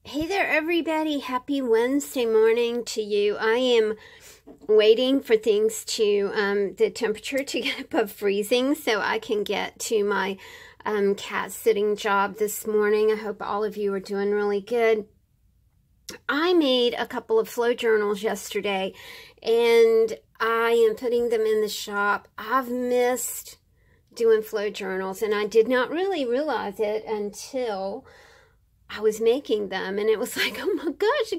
Hey there, everybody. Happy Wednesday morning to you. I am waiting for things to, the temperature to get above freezing so I can get to my cat sitting job this morning. I hope all of you are doing really good. I made a couple of flow journals yesterday and I am putting them in the shop. I've missed doing flow journals and I did not really realize it until I was making them, and it was like, oh my gosh,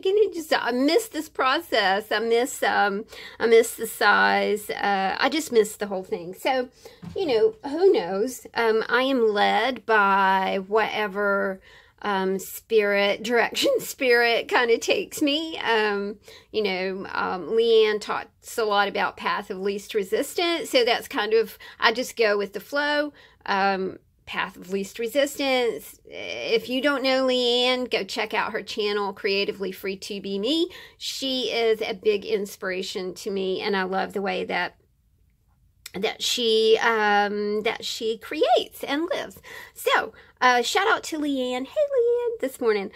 I miss this process. I miss the size. I just miss the whole thing. So, you know, who knows? I am led by whatever direction spirit kind of takes me. Leanne talks a lot about path of least resistance. So that's kind of, I just go with the flow. Path of least resistance. If you don't know Leanne, go check out her channel, Creatively Free to Be Me. She is a big inspiration to me, and I love the way that she creates and lives. So, shout out to Leanne. Hey, Leanne, this morning.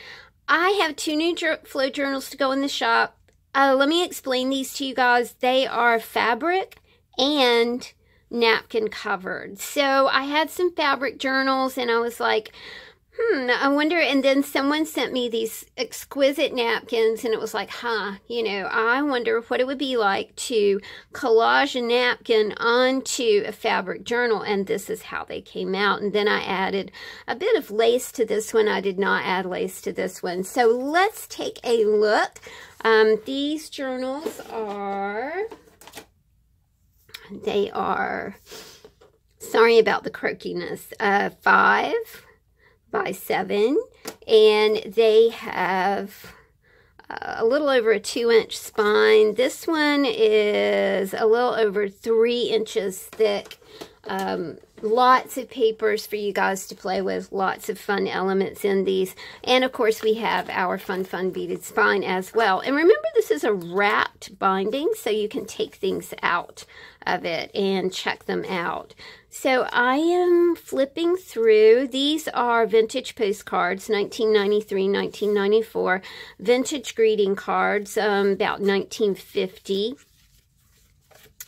I have two new flow journals to go in the shop. Let me explain these to you guys. They are fabric and napkin covered. So I had some fabric journals and I was like, I wonder, and then someone sent me these exquisite napkins and it was like, I wonder what it would be like to collage a napkin onto a fabric journal, and this is how they came out. And then I added a bit of lace to this one. I did not add lace to this one. So let's take a look. These journals are... They are, sorry about the croakiness, 5 by 7, and they have a little over a 2-inch spine. This one is a little over 3 inches thick. Lots of papers for you guys to play with, lots of fun elements in these, and of course we have our fun beaded spine as well. And remember, this is a wrapped binding, so you can take things out of it and check them out. So I am flipping through. These are vintage postcards, 1993, 1994, vintage greeting cards, about 1950.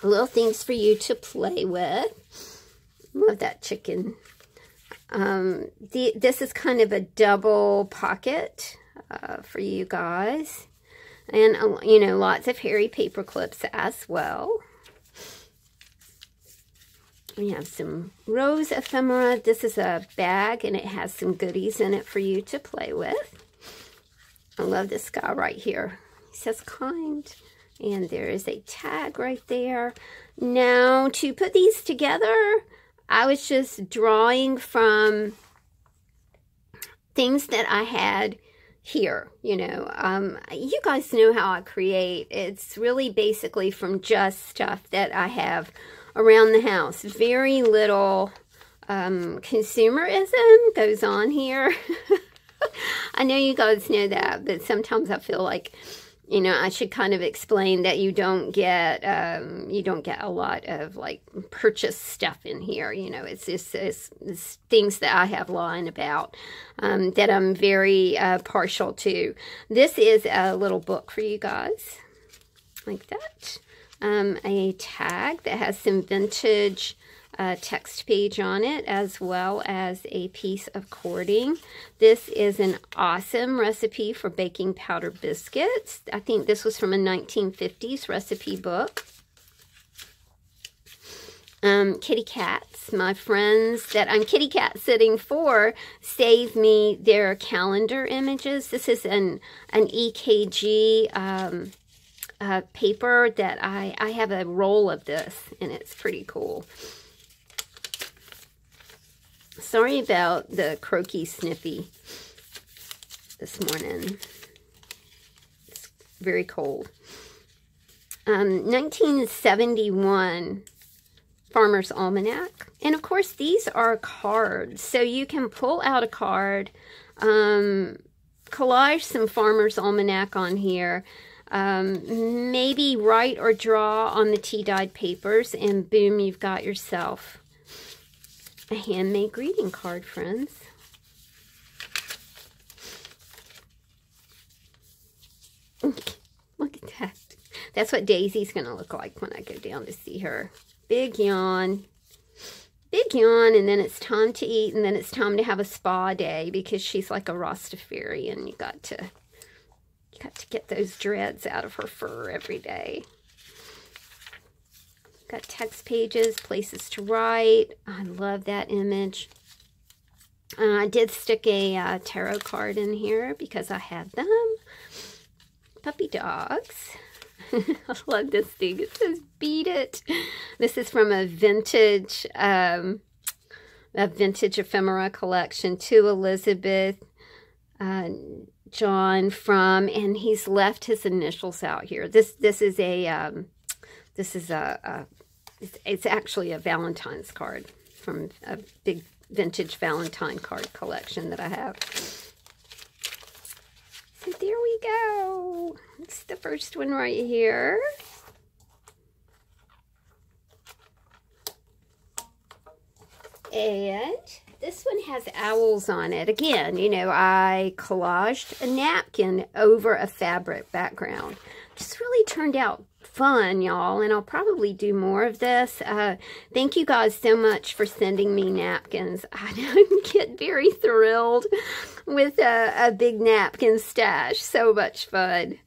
Little things for you to play with. Love that chicken. This is kind of a double pocket for you guys. And, lots of hairy paper clips as well. We have some rose ephemera. This is a bag, and it has some goodies in it for you to play with. I love this guy right here. He says kind. And there is a tag right there. Now, to put these together, I was just drawing from things that I had here, you guys know how I create. It's really basically from just stuff that I have around the house. Very little consumerism goes on here. I know you guys know that, but sometimes I feel like, I should kind of explain that you don't get a lot of like purchase stuff in here. It's just it's things that I have lying about that I'm very partial to. This is a little book for you guys, like that. A tag that has some vintage text page on it, as well as a piece of cording. This is an awesome recipe for baking powder biscuits. I think this was from a 1950s recipe book. Kitty cats. My friends that I'm kitty cat sitting for save me their calendar images. This is an EKG paper that I have a roll of this, and it's pretty cool. Sorry about the croaky snippy this morning. It's very cold. 1971 Farmer's Almanac. And of course, these are cards. So you can pull out a card, collage some Farmer's Almanac on here, maybe write or draw on the tea-dyed papers, and boom, you've got yourself a handmade greeting card, friends. Look at that. That's what Daisy's going to look like when I go down to see her. Big yawn. Big yawn, and then it's time to eat, and then it's time to have a spa day because she's like a Rastafarian. You got to get those dreads out of her fur every day. Got text pages, places to write. I love that image. I did stick a tarot card in here because I had them. Puppy dogs. I love this thing. It says "Beat It." This is from a vintage ephemera collection to Elizabeth John from, and he's left his initials out here. It's actually a Valentine's card from a big vintage Valentine card collection that I have. So there we go. It's the first one right here. And this one has owls on it. Again, you know, I collaged a napkin over a fabric background. Just really turned out fun, y'all, and I'll probably do more of this. Thank you guys so much for sending me napkins. I get very thrilled with a big napkin stash. So much fun.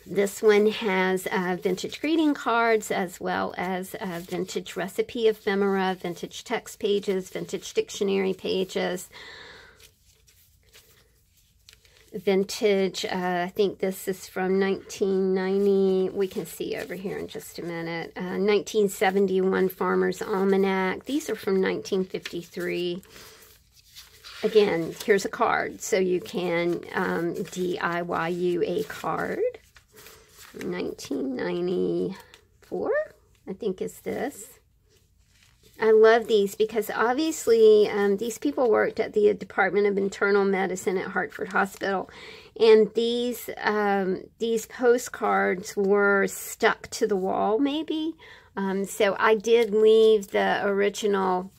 This one has vintage greeting cards, as well as vintage recipe ephemera, vintage text pages, vintage dictionary pages, vintage, I think this is from 1990, we can see over here in just a minute, 1971 Farmer's Almanac. These are from 1953. Again, here's a card, so you can DIY you a card. 1994, I think is this. I love these because obviously these people worked at the Department of Internal Medicine at Hartford Hospital, and these postcards were stuck to the wall maybe. So I did leave the original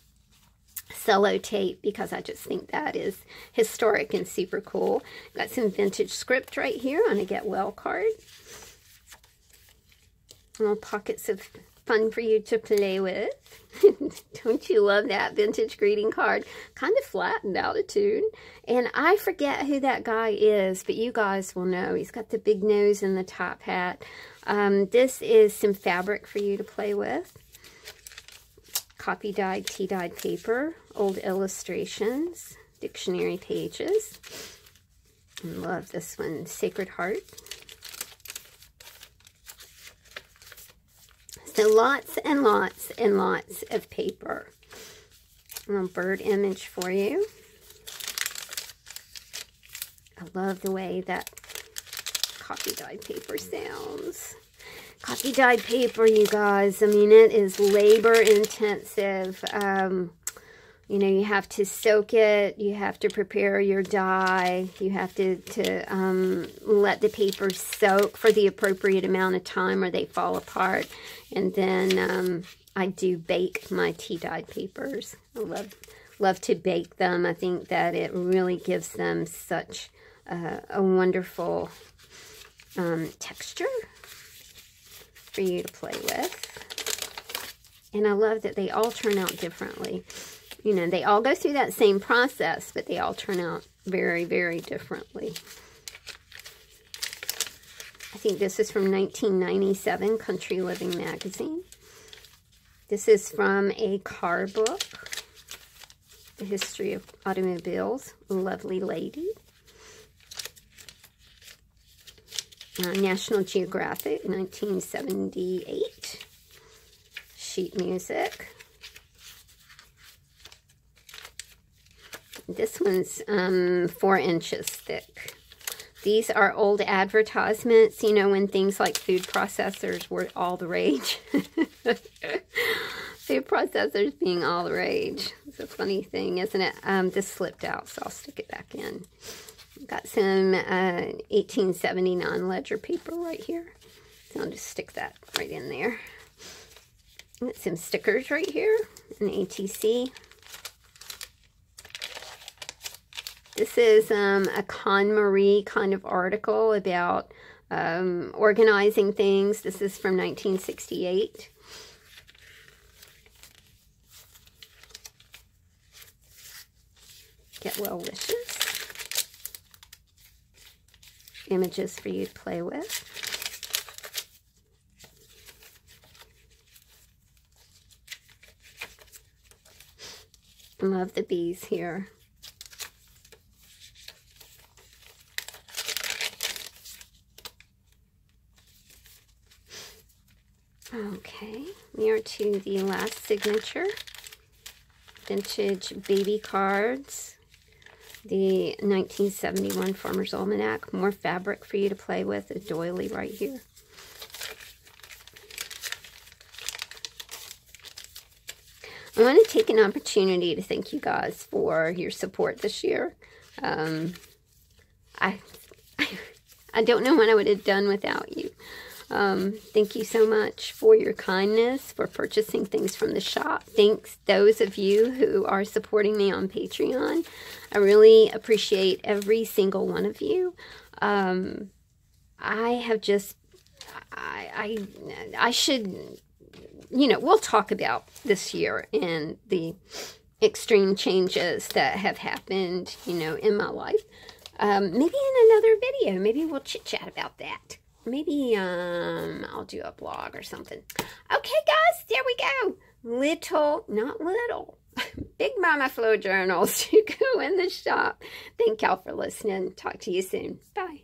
sellotape because I just think that is historic and super cool. Got some vintage script right here on a Get Well card. Little pockets of fun for you to play with. Don't you love that vintage greeting card? Kind of flattened out of tune. And I forget who that guy is, but you guys will know. He's got the big nose and the top hat. This is some fabric for you to play with. Copy dyed, tea dyed paper, old illustrations, dictionary pages. I love this one, Sacred Heart. So lots and lots and lots of paper. A little bird image for you. I love the way that copy dyed paper sounds. Copy dyed paper, you guys, I mean, it is labor intensive. You know, you have to soak it, you have to prepare your dye, you have to let the paper soak for the appropriate amount of time or they fall apart. And then I do bake my tea-dyed papers. I love to bake them. I think that it really gives them such a wonderful texture for you to play with. And I love that they all turn out differently. You know, they all go through that same process, but they all turn out very, very differently. I think this is from 1997, Country Living Magazine. This is from a car book, The History of Automobiles, Lovely Lady. National Geographic, 1978. Sheet music. This one's 4 inches thick. These are old advertisements, you know, when things like food processors were all the rage. Food processors being all the rage. It's a funny thing, isn't it? This slipped out, so I'll stick it back in. Got some 1879 ledger paper right here. So I'll just stick that right in there. Got some stickers right here, an ATC. This is a KonMari kind of article about organizing things. This is from 1968. Get well wishes. Images for you to play with. I love the bees here. Okay, we are to the last signature. Vintage baby cards. The 1971 Farmer's Almanac. More fabric for you to play with. A doily right here. I want to take an opportunity to thank you guys for your support this year. I don't know what I would have done without you. Thank you so much for your kindness, for purchasing things from the shop. Thanks those of you who are supporting me on Patreon. I really appreciate every single one of you. I have just, I should, you know, we'll talk about this year and the extreme changes that have happened, you know, in my life. Maybe in another video, maybe we'll chit-chat about that. Maybe I'll do a blog or something. Okay, guys, there we go. Little, not little, Big Mama Flow journals to go in the shop. Thank y'all for listening. Talk to you soon. Bye.